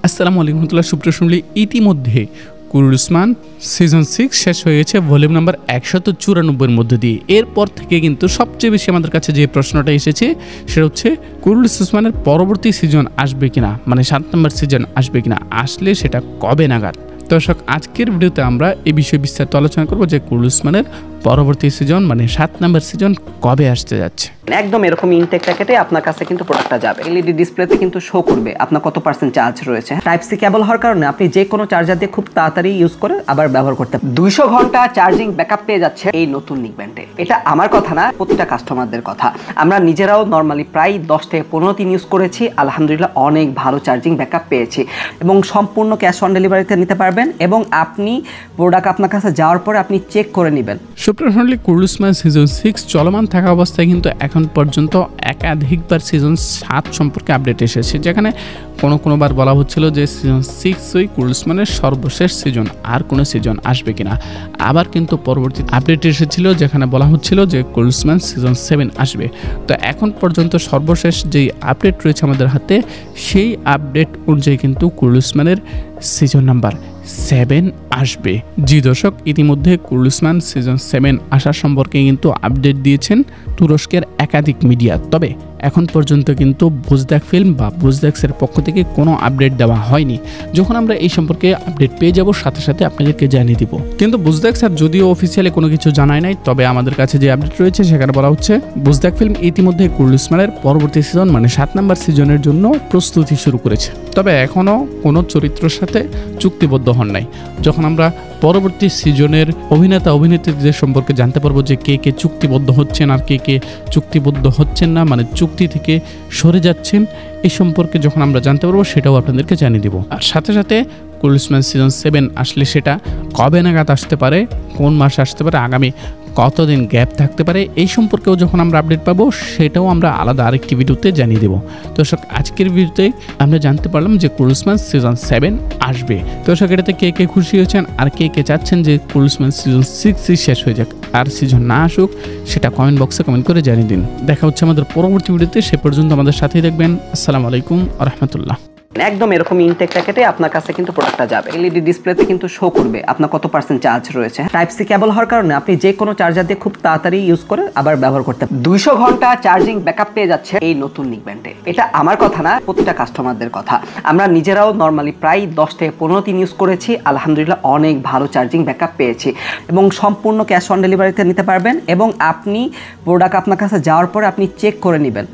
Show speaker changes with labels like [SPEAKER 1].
[SPEAKER 1] আসসালামু আলাইকুম রহমতুল্লাহ। সুপ্রিয় শুনলি, ইতিমধ্যে কুরুল উসমান সিজন 6 শেষ হয়ে গেছে ভলিউম নাম্বার 194 মধ্যে দিয়ে। এরপর থেকে কিন্তু সবচেয়ে বেশি আমাদের কাছে যে প্রশ্নটা এসেছে সেটা হচ্ছে কুরুল উসমানের পরবর্তী সিজন আসবে কিনা, মানে 7 নম্বর সিজন আসবে কিনা, আসলে সেটা কবে নাগাদ। দর্শক, আজকের ভিডিওতে আমরা এই বিষয়ে বিস্তারিত আলোচনা করব যে কুরুল উসমানের পরবর্তী সিজন মানে 7 নম্বর সিজন কবে আসতে যাচ্ছে।
[SPEAKER 2] একদম এরকম ইনটেকটা কেটে আপনার কাছে কিন্তু প্রোডাক্টটা যাবে। এলইডি ডিসপ্লেতে কিন্তু শো করবে আপনার কত % চার্জ রয়েছে। টাইপ সি কেবল হওয়ার কারণে আপনি যে কোনো চার্জার দিয়ে খুব তাড়াতাড়ি ইউজ করে আবার ব্যবহার করতে পারেন। 200 ঘন্টা চার্জিং ব্যাকআপ পেয়ে যাচ্ছে এই নতুন নিকব্যান্ডে। এটা আমার কথা না, প্রতিটা কাস্টমারদের কথা। আমরা নিজেরাও নরমালি প্রায় 10 থেকে 15 দিন ইউজ করেছি, আলহামদুলিল্লাহ অনেক ভালো চার্জিং ব্যাকআপ পেয়েছি এবং সম্পূর্ণ ক্যাশ অন ডেলিভারিতে নিতে পারবেন এবং আপনি প্রোডাক্ট আপনার কাছে যাওয়ার পরে আপনি চেক করে নেবেন।
[SPEAKER 1] সুপ্রিয় শুনলি, কুরুল উসমান সিজন 6 চলমান থাকা অবস্থায় কিন্তু এখন পর্যন্ত একাধিকবার সিজন 7 সম্পর্কে আপডেট এসেছে, যেখানে কোনোবার বলা হচ্ছিল যে সিজন 6 কুরুল উসমানের সর্বশেষ সিজন, আর কোনো সিজন আসবে কিনা। আবার কিন্তু পরবর্তী আপডেট এসেছিল যেখানে বলা হচ্ছিল যে কুরুল উসমান সিজন 7 আসবে। তো এখন পর্যন্ত সর্বশেষ যেই আপডেট রয়েছে আমাদের হাতে, সেই আপডেট অনুযায়ী কিন্তু কুরুল উসমানের সিজন নাম্বার 7 আসবে। জি দর্শক, ইতিমধ্যে কুরুল উসমান সিজন 7 আসার সম্পর্কে কিন্তু আপডেট দিয়েছেন তুরস্কের একাধিক মিডিয়া। তবে এখন পর্যন্ত কিন্তু বুজদাক ফিল্ম বা বুজদাক্সের পক্ষ থেকে কোনো আপডেট দেওয়া হয়নি। যখন আমরা এই সম্পর্কে আপডেট পেয়ে যাব সাথে সাথে আপনাদেরকে জানিয়ে দিব। কিন্তু বুজদাক্স আর যদিও অফিসিয়ালি কোনো কিছু জানায় নাই, তবে আমাদের কাছে যে আপডেট রয়েছে সেখানে বলা হচ্ছে বুজদাক ফিল্ম ইতিমধ্যে কুরুল উসমানের পরবর্তী সিজন মানে 7 নম্বর সিজনের জন্য প্রস্তুতি শুরু করেছে। তবে এখনও কোনো চরিত্রের সাথে চুক্তিবদ্ধ হন নাই। যখন আমরা পরবর্তী সিজনের অভিনেতা অভিনেত্রীদের সম্পর্কে জানতে পারবো যে কে কে চুক্তিবদ্ধ হচ্ছেন আর কে কে চুক্তিবদ্ধ হচ্ছেন না, মানে চুক্তি থেকে সরে যাচ্ছেন, এই সম্পর্কে যখন আমরা জানতে পারবো সেটাও আপনাদেরকে জানিয়ে দিব। আর সাথে সাথে কুরুল উসমান সিজন 7 আসলে সেটা কবে নাগাদ আসতে পারে, কোন মাসে আসতে পারে, আগামী কতদিন গ্যাপ থাকতে পারে, এই সম্পর্কেও যখন আমরা আপডেট পাবো সেটাও আমরা আলাদা আরেকটি ভিডিওতে জানিয়ে দেবো। দর্শক, আজকের ভিডিওতে আমরা জানতে পারলাম যে কুরুল উসমান সিজন 7 আসবে। দর্শক, এটাতে কে কে খুশি হয়েছেন আর কে কে চাচ্ছেন যে কুরুল উসমান সিজন 6 শেষ হয়ে যাক আর সিজন না আসুক, সেটা কমেন্ট বক্সে কমেন্ট করে জানিয়ে দিন। দেখা হচ্ছে আমাদের পরবর্তী ভিডিওতে, সে পর্যন্ত আমাদের সাথেই থাকবেন। আসসালামু আলাইকুম ওয়া রাহমাতুল্লাহ।
[SPEAKER 2] একদম এরকম ইনটেকটা কেটে আপনার কাছে কিন্তু প্রোডাক্টটা যাবে। এলইডি ডিসপ্লেতে কিন্তু শো করবে আপনার কত % চার্জ রয়েছে। টাইপ সি কেবল হওয়ার কারণে আপনি যে কোনো চার্জার দিয়ে খুব তাড়াতাড়ি ইউজ করে আবার ব্যবহার করতে পারেন। 200 ঘন্টা চার্জিং ব্যাকআপ পেয়ে যাচ্ছে এই নতুন নিকব্যান্ডে। এটা আমার কথা না, প্রতিটা কাস্টমারদের কথা। আমরা নিজেরাও নরমালি প্রায় 10 থেকে 15 দিন ইউজ করেছি, আলহামদুলিল্লাহ অনেক ভালো চার্জিং ব্যাকআপ পেয়েছি এবং সম্পূর্ণ ক্যাশ অন ডেলিভারিতে নিতে পারবেন এবং আপনি প্রোডাক্ট আপনার কাছে যাওয়ার পরে আপনি চেক করে নেবেন।